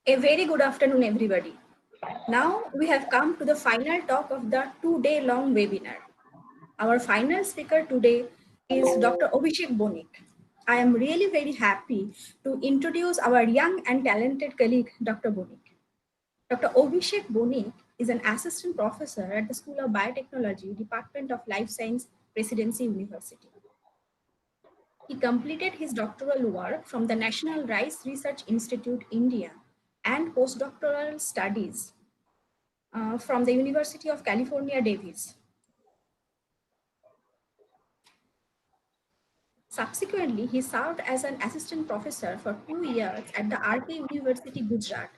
A very good afternoon, everybody. Now we have come to the final talk of the 2-day long webinar. Our final speaker today is Dr. Avishek Banik. I am really very happy to introduce our young and talented colleague, Dr. Banik. Dr. Avishek Banik is an assistant professor at the School of Biotechnology, Department of Life Science, Presidency University. He completed his doctoral work from the National Rice Research Institute, India, and postdoctoral studies from the University of California, Davis. Subsequently, he served as an assistant professor for 2 years at the RK University, Gujarat,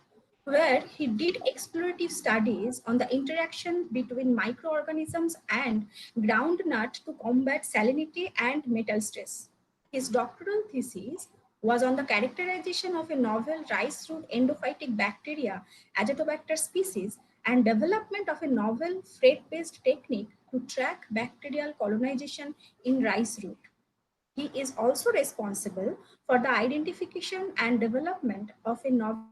where he did explorative studies on the interaction between microorganisms and groundnut to combat salinity and metal stress. His doctoral thesis was on the characterization of a novel rice root endophytic bacteria, Azotobacter species, and development of a novel freight-based technique to track bacterial colonization in rice root. He is also responsible for the identification and development of a novel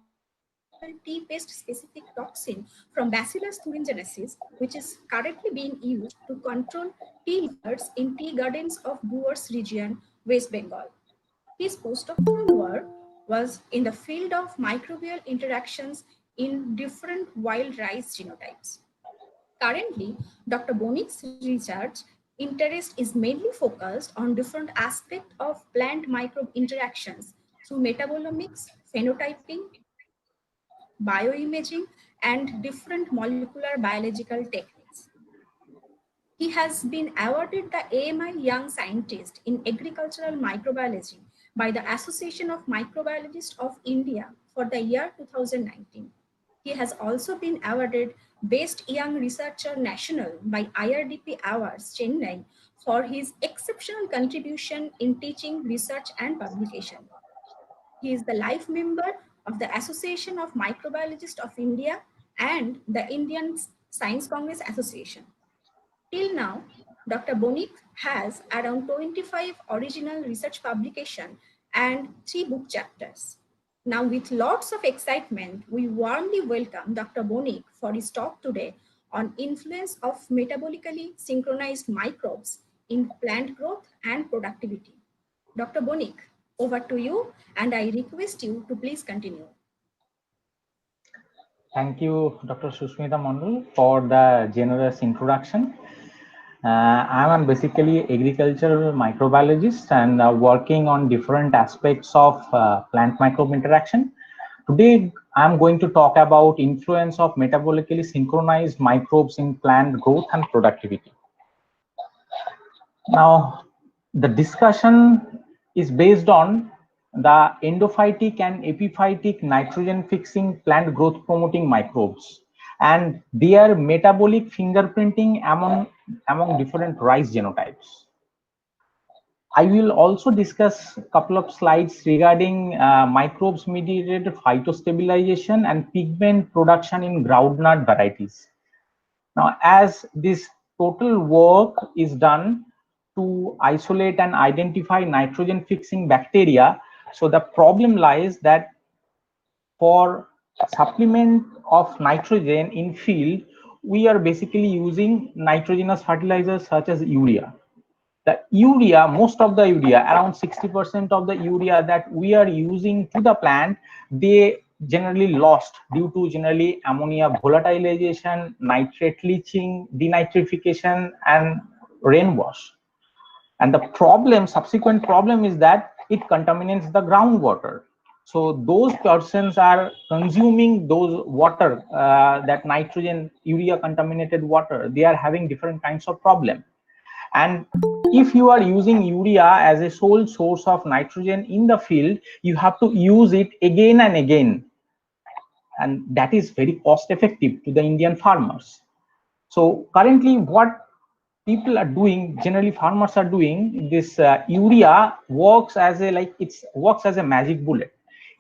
tea paste specific toxin from Bacillus thuringiensis, which is currently being used to control tea lizards in tea gardens of Boers region, West Bengal. His postdoctoral work was in the field of microbial interactions in different wild rice genotypes. Currently, Dr. Bonik's research interest is mainly focused on different aspects of plant microbe interactions through metabolomics, phenotyping, bioimaging, and different molecular biological techniques. He has been awarded the AMI Young Scientist in Agricultural Microbiology by the Association of Microbiologists of India for the year 2019. He has also been awarded Best Young Researcher National by IRDP Awards, Chennai, for his exceptional contribution in teaching, research, and publication. He is the life member of the Association of Microbiologists of India and the Indian Science Congress Association. Till now, Dr. Bonik has around 25 original research publications and 3 book chapters. Now, with lots of excitement, we warmly welcome Dr. Bonik for his talk today on influence of metabolically synchronized microbes in plant growth and productivity. Dr. Bonik, over to you, and I request you to please continue. Thank you, Dr. Susmita Mondal, for the generous introduction. I'm basically agricultural microbiologist and working on different aspects of plant microbe interaction. Today, I'm going to talk about influence of metabolically synchronized microbes in plant growth and productivity. Now, the discussion is based on the endophytic and epiphytic nitrogen fixing plant growth promoting microbes and their metabolic fingerprinting among different rice genotypes. I will also discuss a couple of slides regarding microbes mediated phytostabilization and pigment production in groundnut varieties. Now, as this total work is done to isolate and identify nitrogen fixing bacteria, so the problem lies that for supplement of nitrogen in field, we are basically using nitrogenous fertilizers such as urea. The urea, most of the urea, around 60% of the urea that we are using to the plant, they generally lost due to generally ammonia volatilization, nitrate leaching, denitrification, and rainwash. And the problem, subsequent problem is that it contaminates the groundwater. So those persons are consuming those water, that nitrogen, urea contaminated water, they are having different kinds of problem. And if you are using urea as a sole source of nitrogen in the field, you have to use it again and again. And that is very cost effective to the Indian farmers. So currently what people are doing, generally farmers are doing, this urea works as a, works as a magic bullet.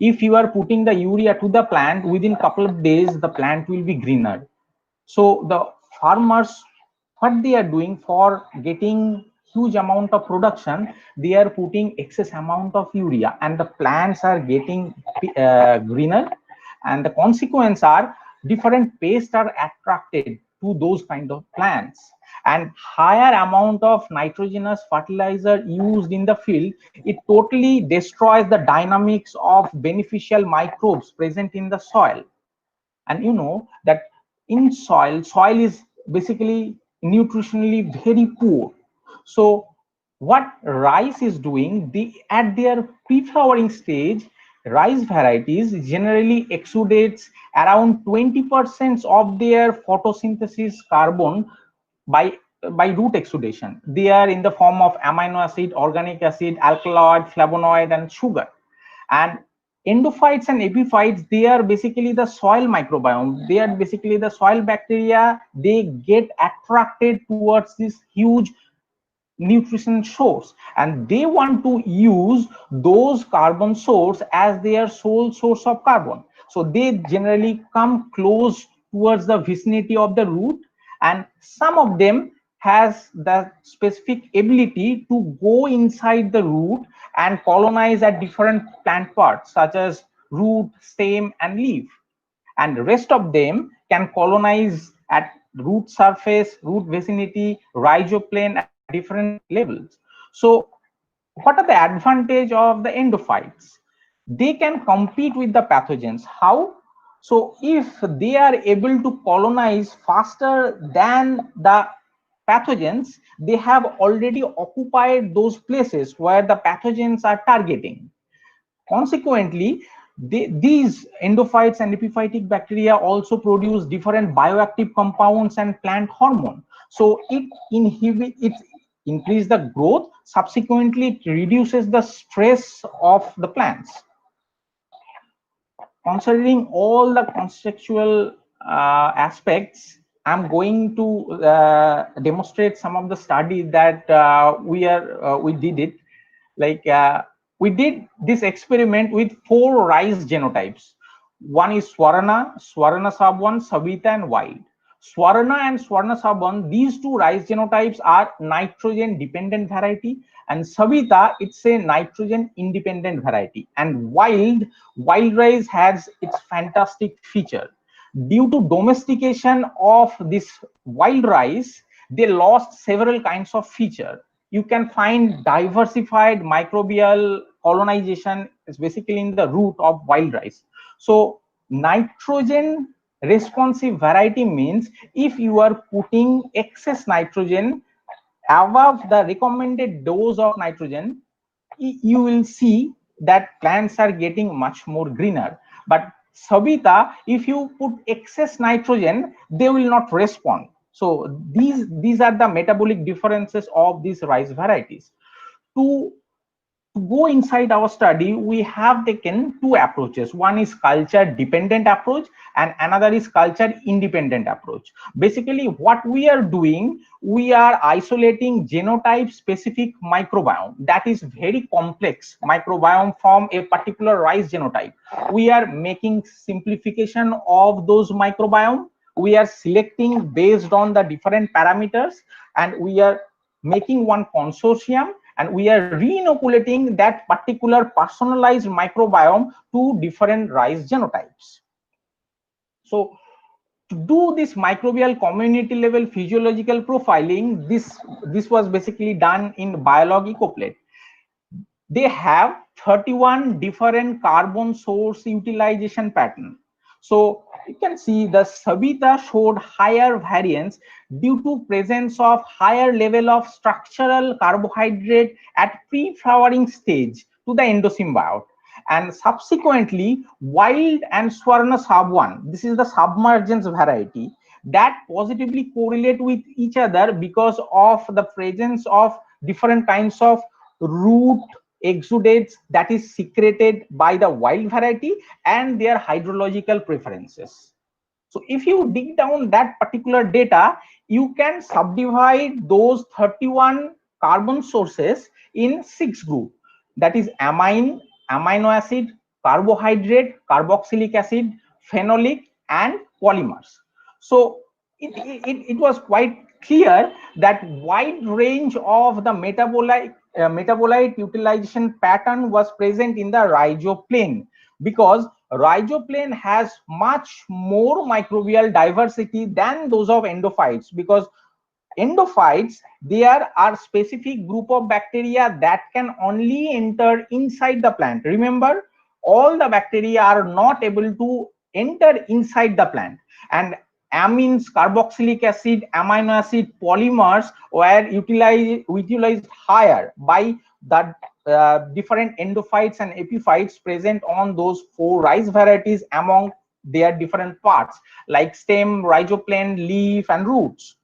If you are putting the urea to the plant, within couple of days, the plant will be greener. So the farmers, what they are doing for getting huge amount of production, they are putting excess amount of urea and the plants are getting greener. and the consequence are different pests are attracted to those kind of plants, and higher amount of nitrogenous fertilizer used in the field, it totally destroys the dynamics of beneficial microbes present in the soil. And you know that in soil is basically nutritionally very poor. So what rice is doing, the at their pre-flowering stage, rice varieties generally exudates around 20% of their photosynthesis carbon by root exudation. They are in the form of amino acid, organic acid, alkaloid, flavonoid, and sugar. And endophytes and epiphytes, they are basically the soil microbiome. They are basically the soil bacteria. They get attracted towards this huge nutrition source, and they want to use those carbon source as their sole source of carbon. So they generally come close towards the vicinity of the root, and some of them has the specific ability to go inside the root and colonize at different plant parts such as root, stem, and leaf, and the rest of them can colonize at root surface, root vicinity, rhizoplane at different levels. So what are the advantage of the endophytes? They can compete with the pathogens. How? So if they are able to colonize faster than the pathogens, they have already occupied those places where the pathogens are targeting. Consequently, these endophytes and epiphytic bacteria also produce different bioactive compounds and plant hormone. So it increase the growth. Subsequently, it reduces the stress of the plants. Considering all the contextual aspects, I'm going to demonstrate some of the study that we did it. Like we did this experiment with 4 rice genotypes. One is Swarna Sab1, Savita, and Wild. Swarna and Swarna Sab1, these 2 rice genotypes are nitrogen dependent variety, and Savita, it's a nitrogen independent variety. And wild rice has its fantastic feature. Due to domestication of this wild rice, they lost several kinds of feature. You can find diversified microbial colonization is basically in the root of wild rice. So nitrogen responsive variety means if you are putting excess nitrogen above the recommended dose of nitrogen, you will see that plants are getting much more greener. But Sabita, if you put excess nitrogen, they will not respond. So these are the metabolic differences of these rice varieties. To go inside our study, we have taken 2 approaches. One is culture dependent approach and another is culture independent approach. Basically, what we are doing, we are isolating genotype specific microbiome that is very complex microbiome from a particular rice genotype. We are making simplification of those microbiome. We are selecting based on the different parameters, and we are making one consortium, and we are re-inoculating that particular personalized microbiome to different rice genotypes. So to do this microbial community level physiological profiling, this was basically done in biolog ecoplate. They have 31 different carbon source utilization pattern. So you can see the Sabita showed higher variance due to presence of higher level of structural carbohydrate at pre-flowering stage to the endosymbiote. And subsequently, Wild and Swarna Sab1, this is the submergence variety, that positively correlate with each other because of the presence of different kinds of root exudates that is secreted by the wild variety and their hydrological preferences. So if you dig down that particular data, you can subdivide those 31 carbon sources in 6 groups. That is amino acid, carbohydrate, carboxylic acid, phenolic, and polymers. So it was quite clear that wide range of the metabolite utilization pattern was present in the rhizoplane, because rhizoplane has much more microbial diversity than those of endophytes, because endophytes, there are specific group of bacteria that can only enter inside the plant. Remember, all the bacteria are not able to enter inside the plant, and amines, carboxylic acid, amino acid polymers were utilized higher by the different endophytes and epiphytes present on those four rice varieties among their different parts like stem, rhizoplane, leaf, and roots.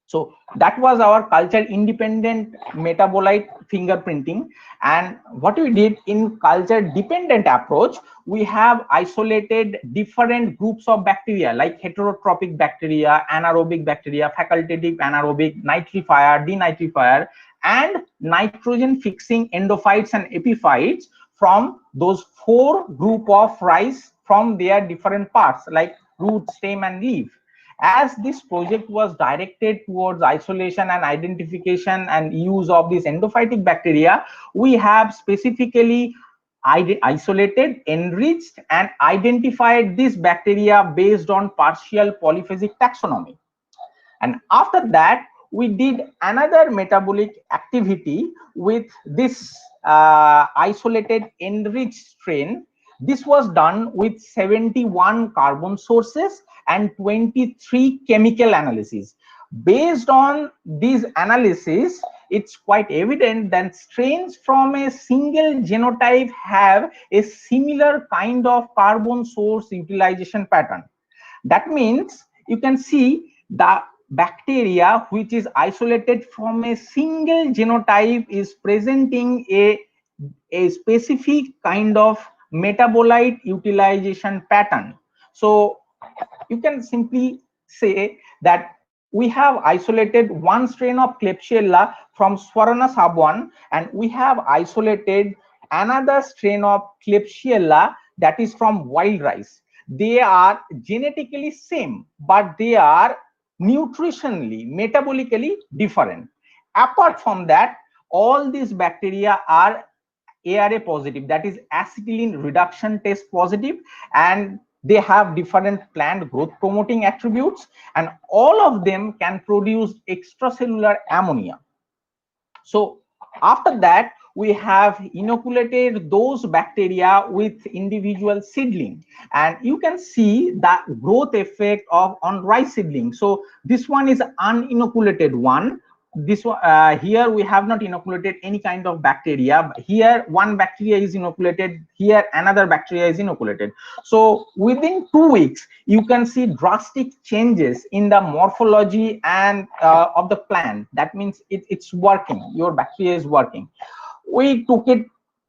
So that was our culture independent metabolite fingerprinting. And what we did in culture dependent approach, we have isolated different groups of bacteria like heterotrophic bacteria, anaerobic bacteria, facultative anaerobic, nitrifier, denitrifier, and nitrogen fixing endophytes and epiphytes from those four group of rice from their different parts like root, stem, and leaf. As this project was directed towards isolation and identification and use of these endophytic bacteria, we have specifically isolated, enriched, and identified this bacteria based on partial polyphasic taxonomy. And after that, we did another metabolic activity with this isolated enriched strain. This was done with 71 carbon sources and 23 chemical analyses. Based on these analyses, it's quite evident that strains from a single genotype have a similar kind of carbon source utilization pattern. That means you can see the bacteria which is isolated from a single genotype is presenting a specific kind of metabolite utilization pattern. So you can simply say that we have isolated one strain of Klebsiella from Swarana sabuan, and we have isolated another strain of Klebsiella that is from wild rice. They are genetically same, but they are nutritionally, metabolically different. Apart from that, all these bacteria are ARA positive, that is acetylene reduction test positive, and they have different plant growth promoting attributes, and all of them can produce extracellular ammonia. So after that, we have inoculated those bacteria with individual seedling, and you can see the growth effect of on rice seedling. So this one is uninoculated one. This one here we have not inoculated any kind of bacteria. Here one bacteria is inoculated, here another bacteria is inoculated. So within 2 weeks you can see drastic changes in the morphology and of the plant. That means it's working, your bacteria is working. We took it,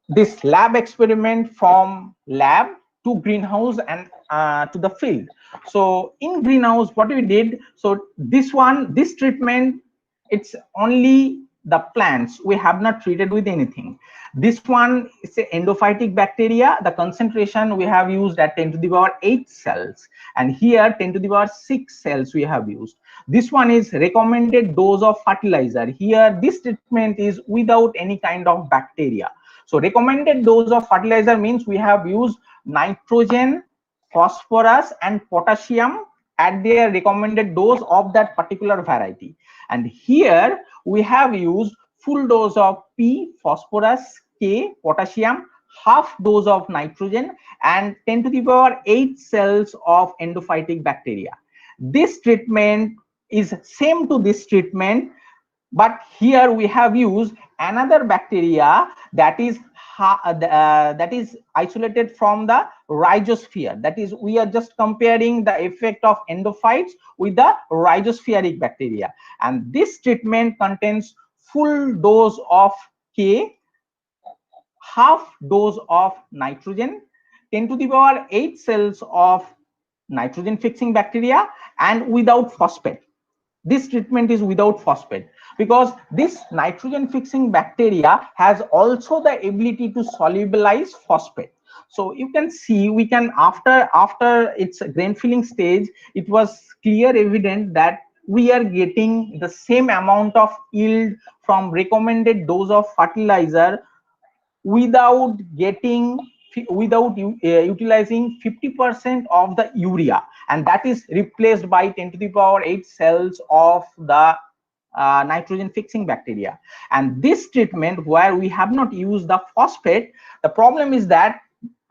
this lab experiment, from lab to greenhouse and to the field. So in greenhouse what we did, so this treatment, it's only the plants, we have not treated with anything. This one is a endophytic bacteria. The concentration we have used at 10 to the power 8 cells, and here 10 to the power 6 cells we have used. This one is recommended dose of fertilizer. Here this treatment is without any kind of bacteria. So recommended dose of fertilizer means we have used nitrogen, phosphorus, and potassium at their recommended dose of that particular variety. And here we have used full dose of P, phosphorus, K, potassium, half dose of nitrogen, and 10 to the power 8 cells of endophytic bacteria. This treatment is same to this treatment, but here we have used another bacteria that is isolated from the rhizosphere. That is, we are just comparing the effect of endophytes with the rhizospheric bacteria, and this treatment contains full dose of K, half dose of nitrogen, 10 to the power 8 cells of nitrogen fixing bacteria, and without phosphate. This treatment is without phosphate because this nitrogen fixing bacteria has also the ability to solubilize phosphate. So you can see, we can, after its grain filling stage, it was clear evident that we are getting the same amount of yield from recommended dose of fertilizer without getting utilizing 50% of the urea, and that is replaced by 10 to the power 8 cells of the nitrogen fixing bacteria. And this treatment, where we have not used the phosphate, the problem is that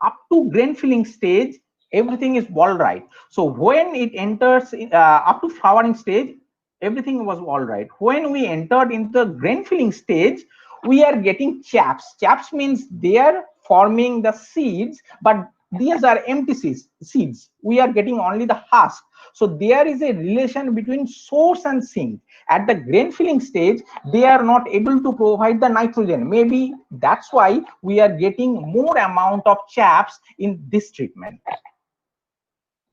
up to grain filling stage everything is all right. So when it enters up to flowering stage, everything was all right. When we entered into the grain filling stage, we are getting chaps. Chaps means they are forming the seeds, but these are empty seeds. We are getting only the husk. So there is a relation between source and sink. At the grain filling stage, they are not able to provide the nitrogen. Maybe that's why we are getting more amount of chaps in this treatment.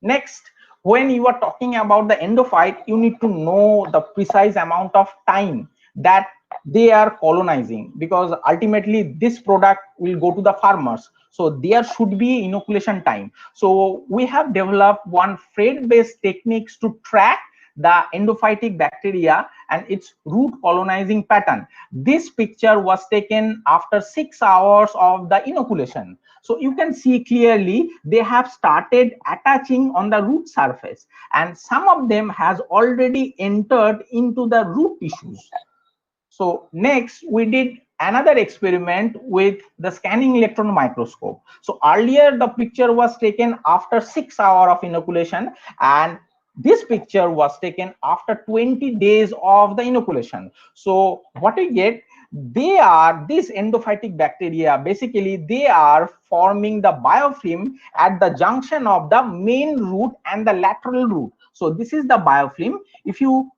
Next, when you are talking about the endophyte, you need to know the precise amount of time that they are colonizing, because ultimately this product will go to the farmers. So there should be inoculation time. So we have developed one freight based techniques to track the endophytic bacteria and its root colonizing pattern. This picture was taken after 6 hours of the inoculation. So you can see clearly they have started attaching on the root surface, and some of them has already entered into the root tissues. So next we did another experiment with the scanning electron microscope. So earlier the picture was taken after 6 hours of inoculation, and this picture was taken after 20 days of the inoculation. So what we get, they are these endophytic bacteria, basically they are forming the biofilm at the junction of the main root and the lateral root. So this is the biofilm. If you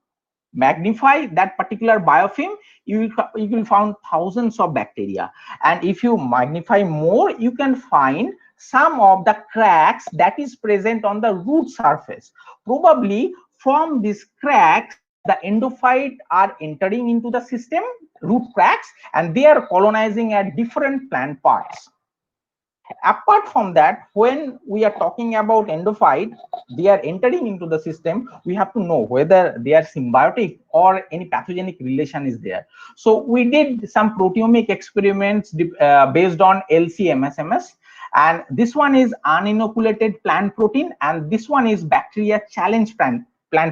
magnify that particular biofilm, you will find thousands of bacteria, and if you magnify more, you can find some of the cracks that is present on the root surface. Probably from these cracks the endophyte are entering into the system, root cracks, and they are colonizing at different plant parts. Apart from that, when we are talking about endophyte, they are entering into the system, we have to know whether they are symbiotic or any pathogenic relation is there. So we did some proteomic experiments based on LC-MS, and this one is uninoculated plant protein, and this one is bacteria challenge plant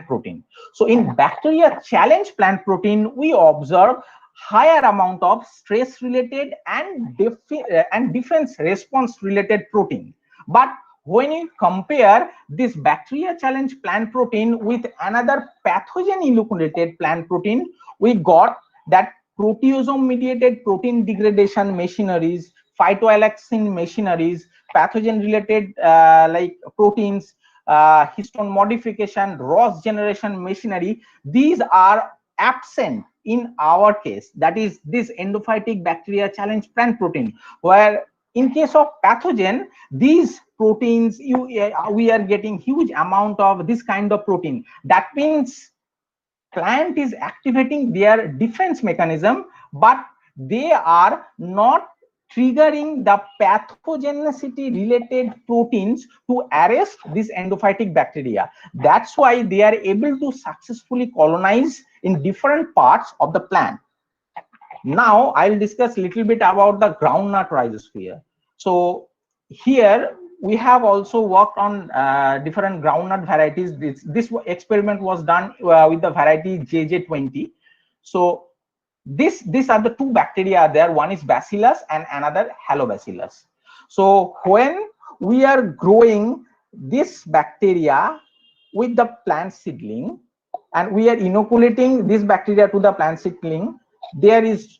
protein. So in bacteria challenge plant protein, we observe higher amount of stress related and defense response related protein. But when you compare this bacteria challenge plant protein with another pathogen inoculated plant protein, we got that proteasome mediated protein degradation machineries, phytoalexin machineries, pathogen related like proteins, histone modification, Ross generation machinery, these are absent in our case, that is this endophytic bacteria challenge plant protein, where in case of pathogen, these proteins we are getting huge amount of this kind of protein. That means plant is activating their defense mechanism, but they are not triggering the pathogenicity related proteins to arrest this endophytic bacteria. That's why they are able to successfully colonize in different parts of the plant. Now I'll discuss a little bit about the groundnut rhizosphere. So here we have also worked on different groundnut varieties. This experiment was done with the variety JJ20. So these are the two bacteria there. One is Bacillus and another Halobacillus. So when we are growing this bacteria with the plant seedling, and we are inoculating this bacteria to the plant seedling, there is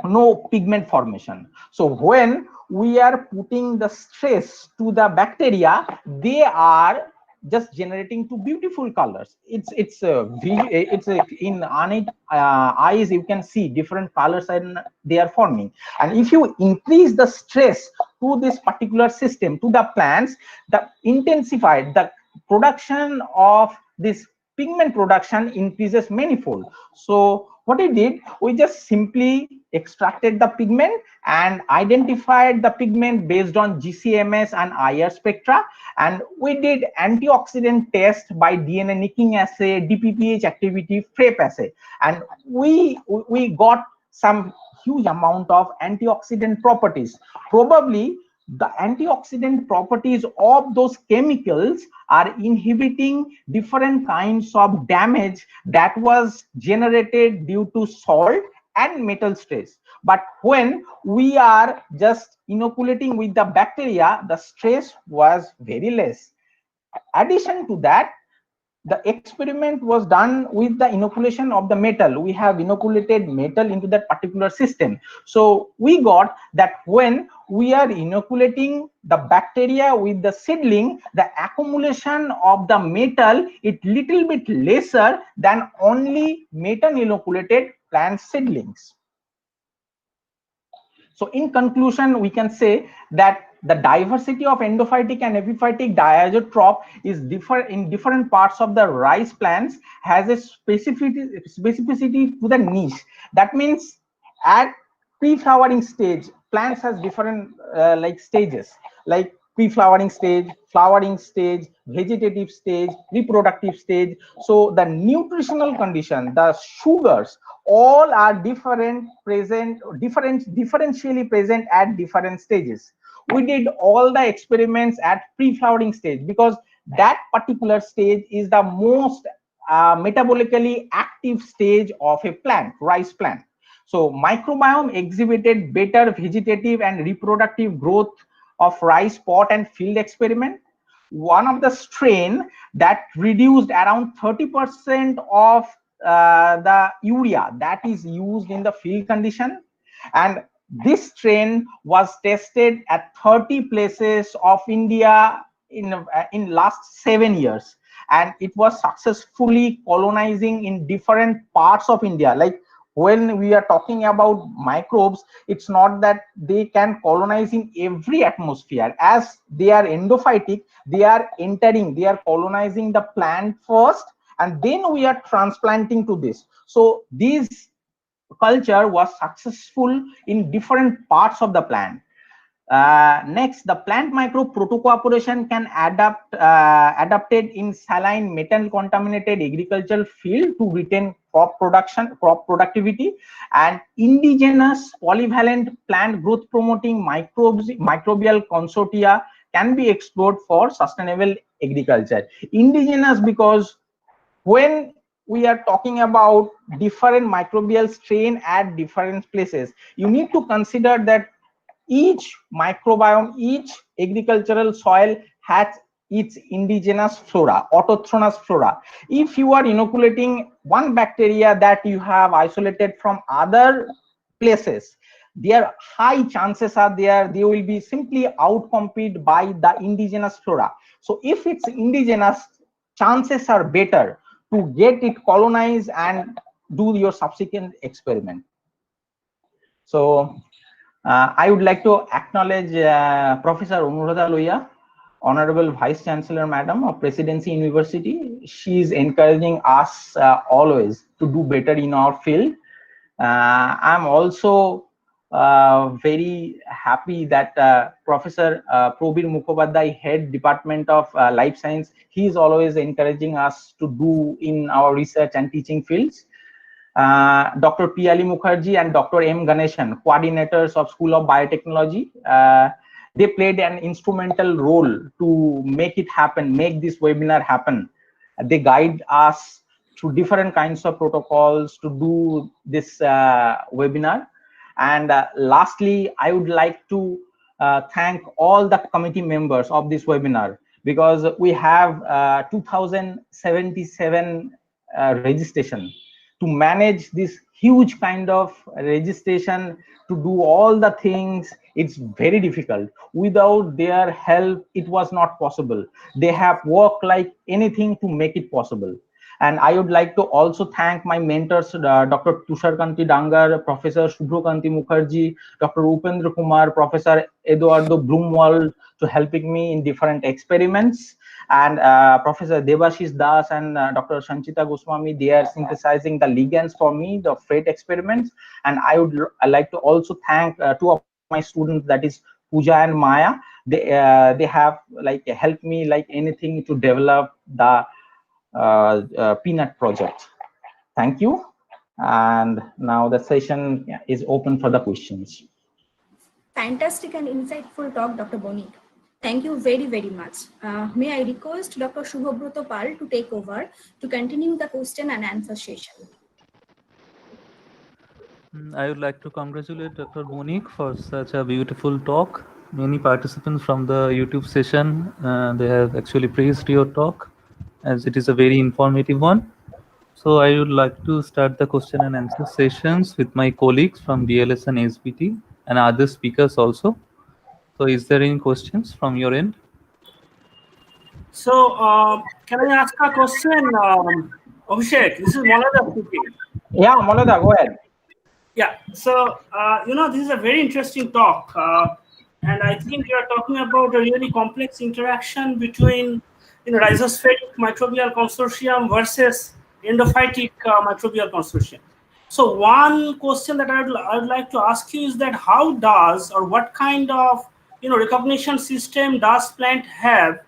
no pigment formation. So when we are putting the stress to the bacteria, they are just generating two beautiful colors. It's in unaided eyes you can see different colors and they are forming. And if you increase the stress to this particular system, to the plants, the intensified the production of this pigment production increases manifold. So what we did, we just simply extracted the pigment and identified the pigment based on GCMS and IR spectra, and we did antioxidant test by DNA nicking assay, DPPH activity, FRAPE assay, and we got some huge amount of antioxidant properties. Probably the antioxidant properties of those chemicals are inhibiting different kinds of damage that was generated due to salt and metal stress. But when we are just inoculating with the bacteria, the stress was very less. Addition to that, the experiment was done with the inoculation of the metal. We have inoculated metal into that particular system. So we got that when we are inoculating the bacteria with the seedling, the accumulation of the metal is little bit lesser than only metal inoculated plant seedlings. So in conclusion, we can say that the diversity of endophytic and epiphytic diazotrope is different in different parts of the rice plants, has a specificity to the niche. That means at pre-flowering stage, plants has different like stages, like pre-flowering stage, flowering stage, vegetative stage, reproductive stage. So the nutritional condition, the sugars, all are different present, differentially present at different stages. We did all the experiments at pre-flowering stage because that particular stage is the most metabolically active stage of a plant, rice plant. So microbiome exhibited better vegetative and reproductive growth of rice pot and field experiment. One of the strain that reduced around 30% of the urea that is used in the field condition, and this strain was tested at 30 places of India in last 7 years, and it was successfully colonizing in different parts of India. Like when we are talking about microbes, it's not that they can colonize in every atmosphere. As they are endophytic, they are entering, they are colonizing the plant first, and then we are transplanting to this. So these culture was successful in different parts of the plant. Next, the plant microbe protocooperation can adapted in saline metal contaminated agricultural field to retain crop production, crop productivity, and indigenous polyvalent plant growth promoting microbes, microbial consortia can be explored for sustainable agriculture. Indigenous because when we are talking about different microbial strain at different places, you need to consider that each microbiome, each agricultural soil has its indigenous flora, autochthonous flora. If you are inoculating one bacteria that you have isolated from other places, their high chances are there they will be simply outcompeted by the indigenous flora. So if it's indigenous, chances are better to get it colonized and do your subsequent experiment. So I would like to acknowledge Professor Anuradha Loya, Honorable Vice Chancellor Madam of Presidency University. She is encouraging us always to do better in our field. I'm also very happy that Professor Probir Mukhopadhyay, Head Department of Life Science, he is always encouraging us to do in our research and teaching fields. Dr. P. Ali Mukherjee and Dr. M. Ganeshan, coordinators of School of Biotechnology, they played an instrumental role to make it happen, make this webinar happen. They guide us through different kinds of protocols to do this webinar. And lastly, I would like to thank all the committee members of this webinar, because we have 2077 registration. To manage this huge kind of registration, to do all the things, it's very difficult. Without their help, it was not possible. They have worked like anything to make it possible. And I would like to also thank my mentors, Dr. Tushar Kanti Dangar, Professor Shubhro Kanti Mukherjee, Dr. Upendra Kumar, Professor Eduardo Blumwald, to helping me in different experiments, and Professor Debashish Das and Dr. Sanchita Goswami, they are synthesizing the ligands for me, the freight experiments. And I would like to also thank two of my students, that is Pooja and Maya. They have like helped me like anything to develop the peanut project. Thank you. And now the session is open for the questions. Fantastic and insightful talk, Dr. Bonik. Thank you very, very much. May I request Dr. Shubhobroto Pal to take over to continue the question and answer session. I would like to congratulate Dr. Bonik for such a beautiful talk. Many participants from the YouTube session, they have actually praised your talk as it is a very informative one. So I would like to start the question and answer sessions with my colleagues from BLS and SBT and other speakers also. So is there any questions from your end? So, can I ask a question, Abhishek? This is Molada speaking. Yeah, Molada, go ahead. Yeah. So, this is a very interesting talk, and I think you are talking about a really complex interaction between, rhizospheric microbial consortium versus endophytic microbial consortium. So, one question that I would like to ask you is that how does or what kind of recognition system does plant have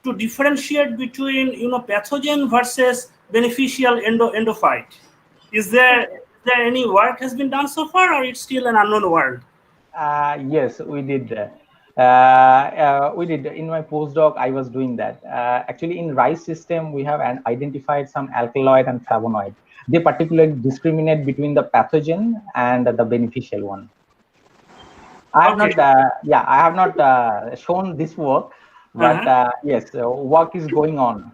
to differentiate between pathogen versus beneficial endophyte? Is there any work has been done so far, or it's still an unknown world? Yes, we did. We did. In my postdoc, I was doing that. Actually, in rice system, we have identified some alkaloid and flavonoid. They particularly discriminate between the pathogen and the beneficial one. I have Okay. not, I have not shown this work, but Uh-huh. yes, work is going on.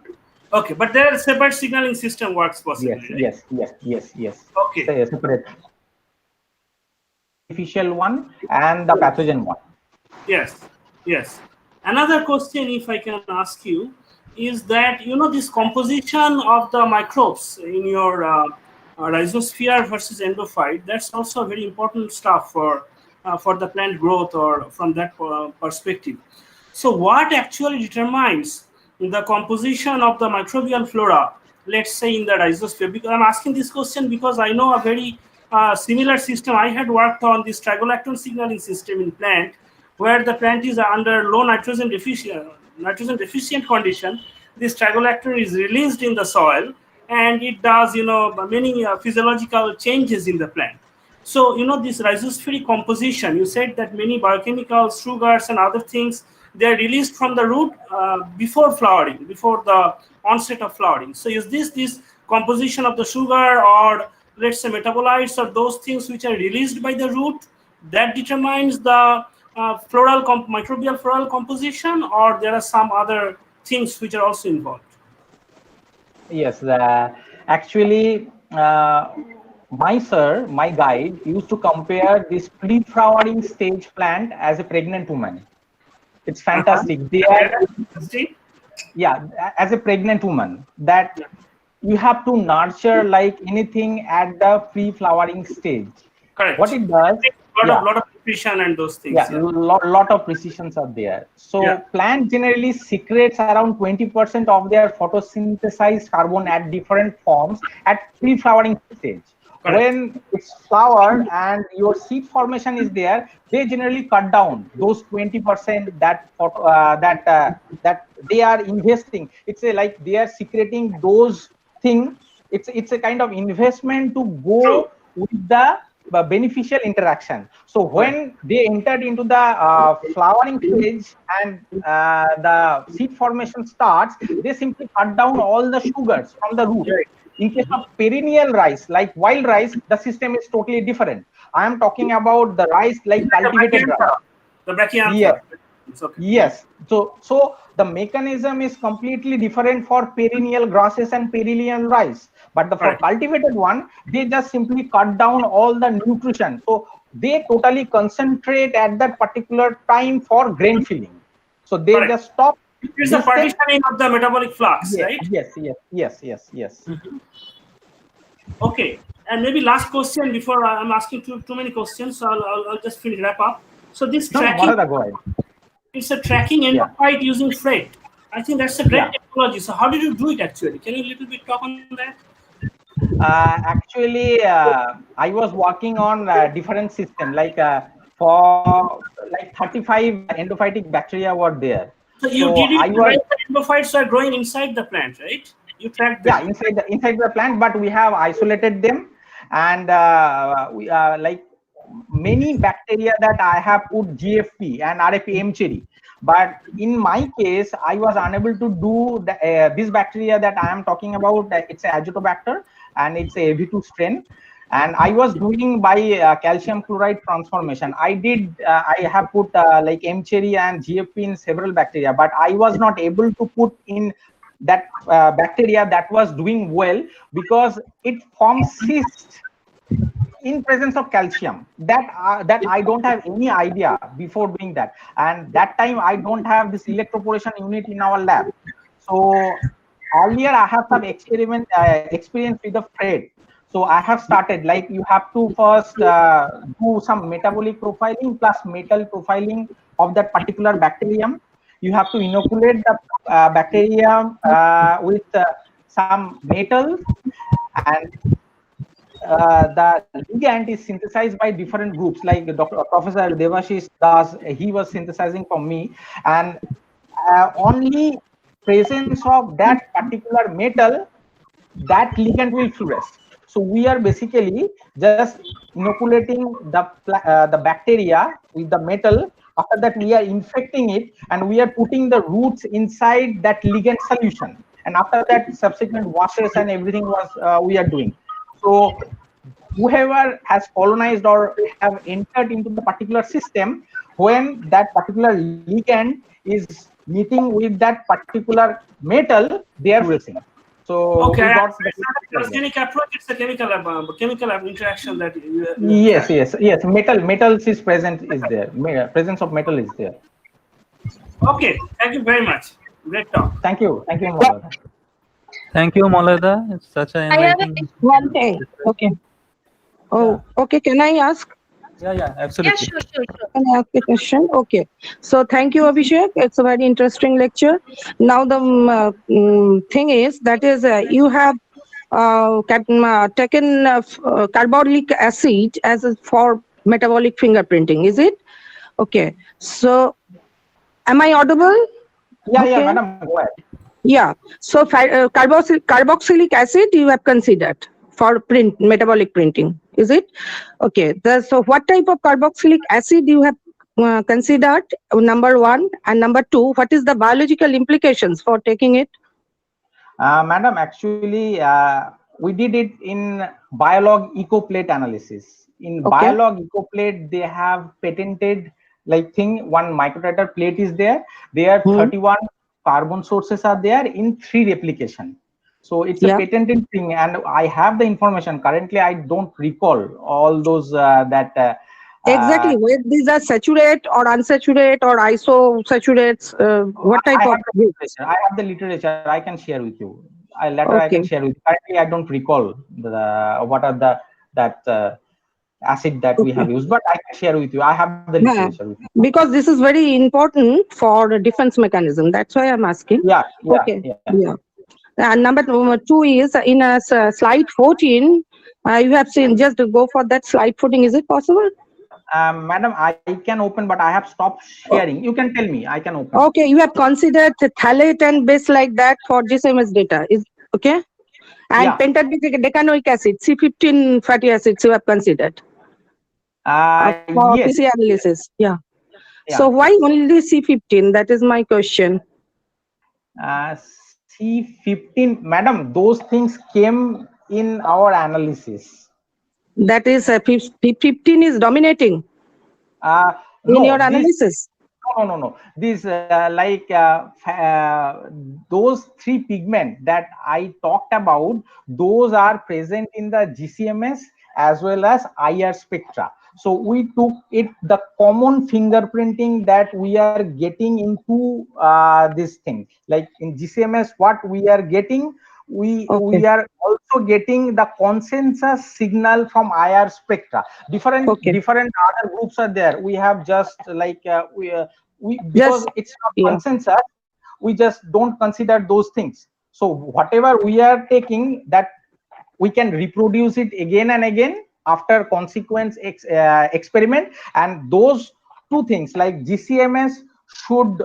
Okay, but their separate signaling system works Yes, possibly, right? yes, yes, yes, yes. Okay. Separate beneficial one and the pathogen one. Yes. Yes. Another question, if I can ask you, is that this composition of the microbes in your rhizosphere versus endophyte. That's also very important stuff for the plant growth or from that perspective. So, what actually determines the composition of the microbial flora, let's say in the rhizosphere? Because I'm asking this question because I know a very similar system. I had worked on this trigolactone signaling system in plant, where the plant is under low nitrogen deficient condition. This trigolactone is released in the soil, and it does many physiological changes in the plant. So, this rhizospheric composition, you said that many biochemicals, sugars, and other things, they are released from the root before flowering, before the onset of flowering. So, is this composition of the sugar, or let's say metabolites, or those things which are released by the root that determines the microbial floral composition, or there are some other things which are also involved? Yes, actually, my guide used to compare this pre-flowering stage plant as a pregnant woman. It's Uh-huh. fantastic. They Okay, are, that's interesting. yeah, as a pregnant woman, that you have to nurture like anything at the pre-flowering stage. What Correct. it does, yeah, Lot of nutrition and those yeah, things. Yeah. lot of precisions are there. Yeah. So plant generally secretes around 20% of their photosynthesized carbon at different forms at pre-flowering stage. Correct. When it's flowered and your seed formation is there, they generally cut down those 20% that they are investing. It's a, like they are secreting those thing. It's a kind of investment to True. go with the beneficial interaction. So Correct. when they entered into the flowering stage and the seed formation starts, they simply cut down all the sugars from the root. Right. In case of perennial rice, like wild rice, the system is totally different. I am talking about the rice like The cultivated rice. brachyantha. The Yes, brachyantha. It's okay. yes. So the mechanism is completely different for perennial grasses and perennial rice. But for Correct. cultivated one, they just simply cut down all the nutrition. So they totally concentrate at that particular time for grain filling. So they Correct. just stop It's the this thing. partitioning of the metabolic flux, Yes, right? yes, yes, yes, yes, yes. Okay. And maybe last question before I'm asking too many questions. So I'll just finish wrap up. So this No, no, tracking, Marada, go ahead. it's a tracking Yeah, endophyte using freight. I think that's a great yeah. technology. So how did you do it actually? Can you a little bit talk on that? Actually, I was working on a different system, like for like 35 endophytic bacteria were there. So you So did it I was, right? The endophytes are growing inside the plant, right? You tracked yeah, them. inside the plant, but we have isolated them, and we like many bacteria that I have put GFP and RFP cherry. But in my case, I was unable to do this bacteria that I am talking about. It's a Azotobacter and it's a AV2 strain. And I was doing by calcium chloride transformation. I have put like cherry and GFP in several bacteria, but I was not able to put in that bacteria that was doing well because it forms cyst in presence of calcium that I don't have any idea before doing that. And that time I don't have this electroporation unit in our lab. So earlier I have some experience with the freight. So I have started, like, you have to first do some metabolic profiling plus metal profiling of that particular bacterium. You have to inoculate the bacterium with some metals, and the ligand is synthesized by different groups, like Professor Devashish Das, he was synthesizing for me, and only presence of that particular metal, that ligand will fluoresce. So we are basically just inoculating the bacteria with the metal. After that, we are infecting it, and we are putting the roots inside that ligand solution. And after that, subsequent washes and everything was we are doing. So whoever has colonized or have entered into the particular system, when that particular ligand is meeting with that particular metal, they are fluorescing. So Okay, we got so the it's not a transgenic approach; it's a chemical interaction that you yes, track. yes. Metals is present, is there. Presence of metal is there. Okay, thank you very much. Great talk. Thank you, Malada. Thank you, Molada. It's such an I have a enlightening. One thing. Okay. Yeah, Oh, okay. Can I ask? yeah, yeah, absolutely. sure. Can I ask a question? Okay. So thank you, Abhishek. It's a very interesting lecture. Now the thing is that is you have taken carbolic acid as for metabolic fingerprinting. Is it? Okay. So am I audible? Yeah, Okay. madam, go ahead. Yeah. So carboxylic acid you have considered for metabolic printing, is it? Okay. So what type of carboxylic acid you have considered? Number one, and number two, what is the biological implications for taking it? Madam, actually, we did it in biolog ecoplate analysis. In Okay. biolog ecoplate, they have patented like thing. One microtiter plate is there. There are 31 carbon sources are there in 3 replication. So it's a Yeah. patented thing, and I have the information. Currently, I don't recall all those Exactly. Whether these are saturate or unsaturated or isosaturates, what type I of have the literature. I have the literature. I can share with you. I can okay. share with you. Currently, I don't recall what are the that acid that we have Okay. used, but I can share with you. I have the literature Yeah. with me. Because this is very important for the defense mechanism. That's why I'm asking. Okay. Yeah. Yeah. And number two is in slide 14, you have seen, just to go for that slide 14, is it possible? Madam, I can open, but I have stopped O- sharing. You can tell me. I can open. Okay, you have considered the phthalate and base like that for GCMS data, is okay? And Yeah. pentadecanoic acid, C15 fatty acids you have considered for Yes. PCR analysis. Yeah. So Yeah. why only C15? That is my question. C15, madam, those things came in our analysis. That is 15 is dominating in your No, this analysis. no. These those 3 pigment that I talked about, those are present in the GCMS as well as IR spectra. So we took it the common fingerprinting that we are getting into this thing. Like in GCMS, what we are getting, we Okay. are also getting the consensus signal from IR spectra. Different Okay. other groups are there. We have just like we because Just, it's not yeah. consensus, we just don't consider those things. So whatever we are taking, that we can reproduce it again and again after consequence experiment. And those 2 things like GCMS should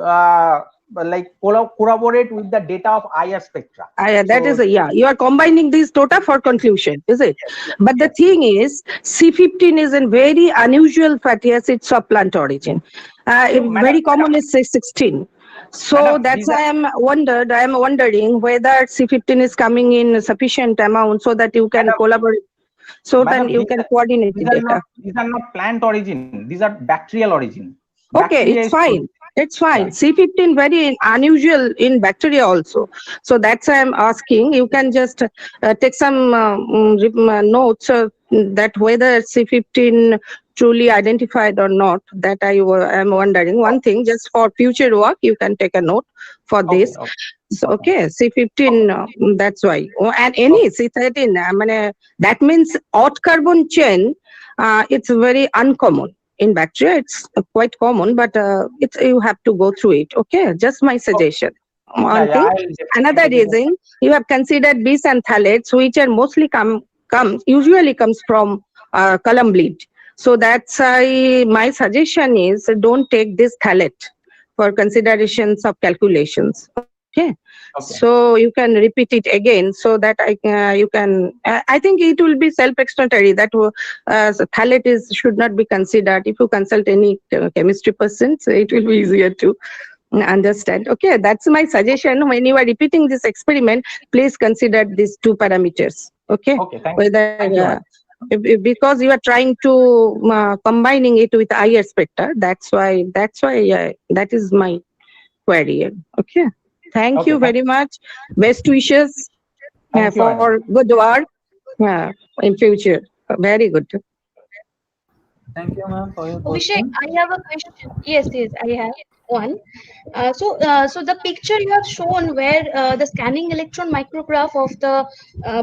like corroborate with the data of IR spectra. That is So yeah. You are combining these data for conclusion, is it? yes, yes, But the yes. thing is, C15 is a very unusual fatty acids of plant origin. So Very common is C16. So madam, that's these why are I am wondering whether C15 is coming in sufficient amount so that you can madam, collaborate. So then madam, you can coordinate the data. these are not plant origin. These are bacterial origin. Okay, Bacteria it's is fine. It's yeah. fine. C15 very unusual in bacteria also. So that's why I'm asking. You can just take some notes that whether C15 truly identified or not. That am wondering. One thing, just for future work, you can take a note for Okay, this. okay, So, okay, okay, C15, that's why. Oh, and okay. any C13, that means odd carbon chain, it's very uncommon. In bacteria, it's quite common, but it's you have to go through it. Okay, just my Okay. suggestion. Yeah, One yeah, thing. I'll definitely Another take it. reason you have considered bis and phthalates, which are mostly usually comes from column bleed. So that's why my suggestion is don't take this phthalate for considerations of calculations. Okay, Okay. so you can repeat it again so that you can. I think it will be self-explanatory that phthalate is should not be considered. If you consult any chemistry person, so it will be easier to understand. Okay, that's my suggestion. When you are repeating this experiment, please consider these two parameters. Okay, Okay, whether thank you, madam. because you are trying to combining it with IR spectra. That is my query. Okay, thank Okay, you very much. Best wishes thank you, for madam. good work in future. Very good. Thank you, ma'am, for your Abhishek, question. I have a question. Yes, yes, I have one. So the picture you have shown where the scanning electron micrograph of the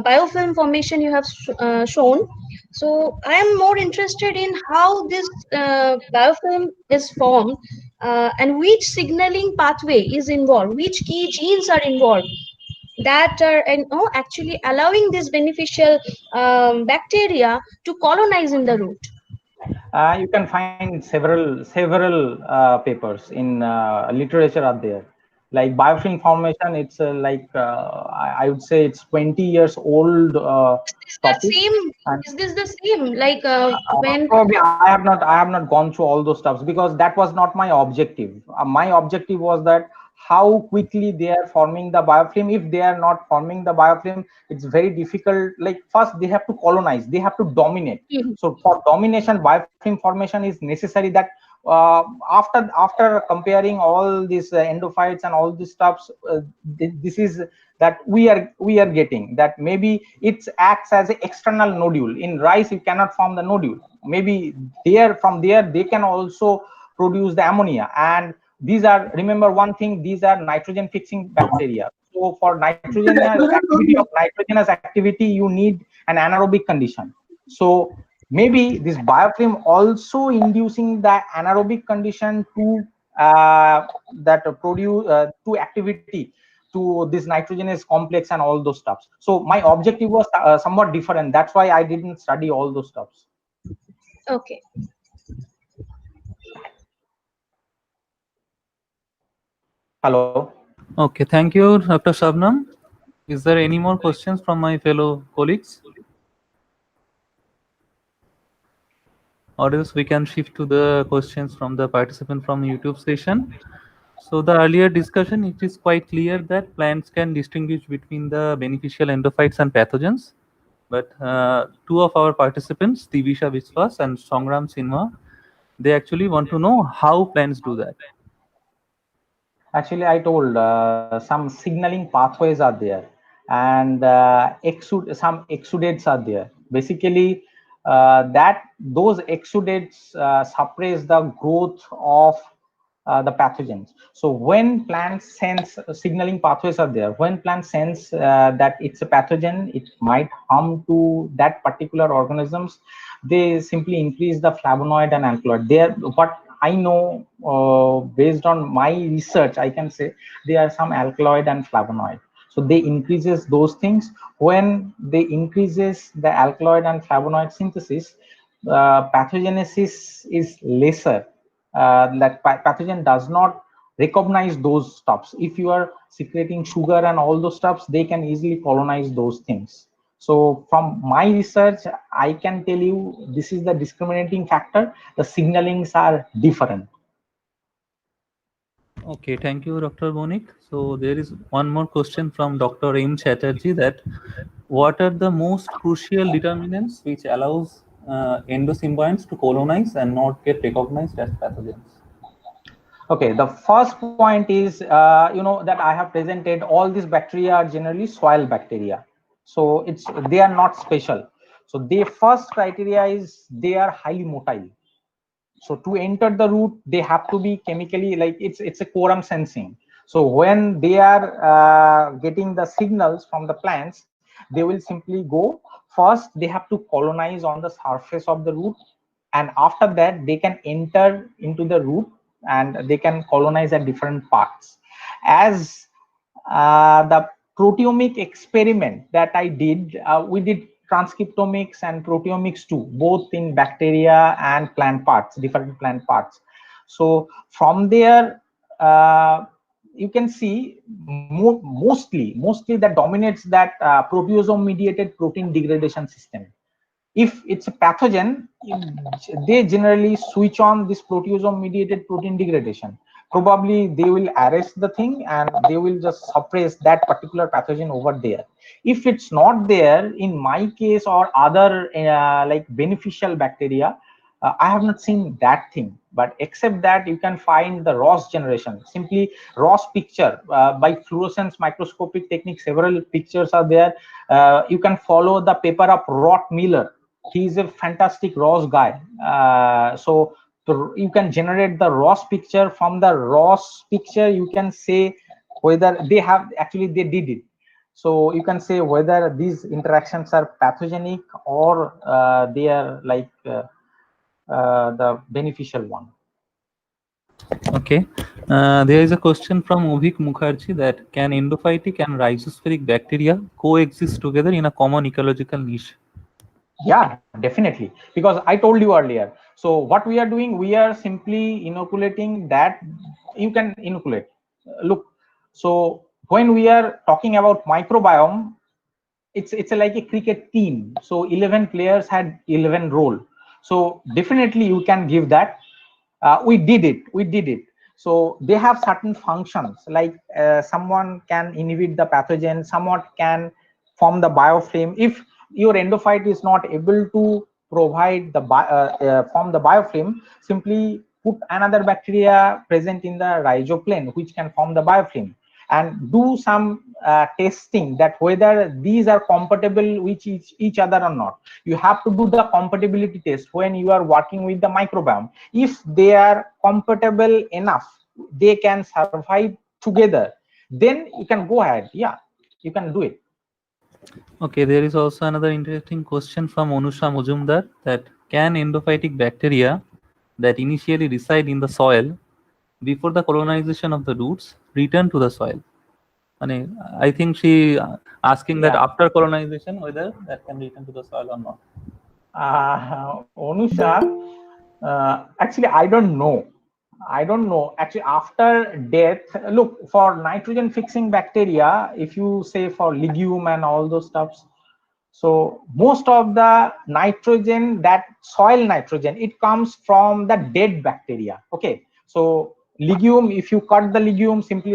biofilm formation you have shown. So I am more interested in how this biofilm is formed and which signaling pathway is involved, which key genes are involved that are actually allowing this beneficial bacteria to colonize in the root. You can find several papers in literature are there. Like biofilm formation, it's I would say it's 20 years old Is that topic, same? and Is this the same? Like when probably I have not gone through all those stuffs because that was not my objective. My objective was that how quickly they are forming the biofilm. If they are not forming the biofilm, it's very difficult. Like first they have to colonize, they have to dominate. Mhm. So for domination, biofilm formation is necessary. That after comparing all these endophytes and all these stuffs, this is that we are getting that maybe it acts as an external nodule. In rice you cannot form the nodule. Maybe from there they can also produce the ammonia. And these are, remember one thing, these are nitrogen fixing bacteria. So for nitrogenous activity you need an anaerobic condition. So maybe this biofilm also inducing the anaerobic condition to that produce to activity to this nitrogenous complex and all those stuffs. So my objective was somewhat different. That's why I didn't study all those stuffs. okay. Hello. Okay, thank you, Dr. Shabnam. Is there any more questions from my fellow colleagues? Or else we can shift to the questions from the participant from YouTube session. So the earlier discussion, it is quite clear that plants can distinguish between the beneficial endophytes and pathogens. But two of our participants, Divisha Viswas and Songram Sinha, they actually want to know how plants do that. Actually, I told some signaling pathways are there, and some exudates are there. Basically, that those exudates suppress the growth of the pathogens. So when plants sense signaling pathways are there, when plants sense that it's a pathogen, it might harm to that particular organisms, they simply increase the flavonoid and alkaloid. There, what I know based on my research, I can say there are some alkaloid and flavonoid. So they increases those things. When they increases the alkaloid and flavonoid synthesis, pathogenesis is lesser. That pathogen does not recognize those stuffs. If you are secreting sugar and all those stuffs, they can easily colonize those things. So from my research, I can tell you this is the discriminating factor. The signalings are different. Okay, thank you, Dr. Bonik. So there is one more question from Dr. M. Chatterjee, that what are the most crucial determinants which allows endosymbionts to colonize and not get recognized as pathogens? Okay, the first point is, that I have presented all these bacteria are generally soil bacteria. So they are not special. So the first criteria is they are highly motile. So to enter the root, they have to be chemically, like it's a quorum sensing. So when they are getting the signals from the plants, they will simply go first. They have to colonize on the surface of the root, and after that they can enter into the root and they can colonize at different parts. As the proteomic experiment that I did, we did transcriptomics and proteomics too, both in bacteria and plant parts, different plant parts. So from there, you can see mostly that dominates that proteasome mediated protein degradation system. If it's a pathogen, they generally switch on this proteasome mediated protein degradation. Probably they will arrest the thing and they will just suppress that particular pathogen over there. If it's not there, in my case or other like beneficial bacteria, I have not seen that thing. But except that, you can find the Ross generation, simply Ross picture by fluorescence microscopic technique. Several pictures are there. You can follow the paper of Rott Miller. He is a fantastic Ross guy. So you can generate the Ross picture. From the Ross picture, you can say whether they have actually they did it. So you can say whether these interactions are pathogenic or they are like the beneficial one. Okay. There is a question from Ovik Mukherjee, that can endophytic and rhizospheric bacteria coexist together in a common ecological niche? Yeah, definitely, because I told you earlier. So what we are doing, we are simply inoculating that. You can inoculate. Look, so when we are talking about microbiome, it's like a cricket team. So 11 players had 11 role. So definitely you can give that. We did it. So they have certain functions, like someone can inhibit the pathogen, someone can form the biofilm. If your endophyte is not able to provide the form the biofilm, simply put another bacteria present in the rhizoplane which can form the biofilm, and do some testing that whether these are compatible with each other or not. You have to do the compatibility test when you are working with the microbiome. If they are compatible enough, they can survive together, then you can go ahead. Yeah, you can do it. Okay, there is also another interesting question from Anusha Mujumdar, that can endophytic bacteria that initially reside in the soil before the colonization of the roots return to the soil? I think she asking that Yeah. after colonization whether that can return to the soil or not. Onusha, actually, I don't know. Actually, after death, look, for nitrogen fixing bacteria, if you say for legume and all those stuffs, so most of the nitrogen, that soil nitrogen, it comes from the dead bacteria. Okay. So legume, if you cut the legume, simply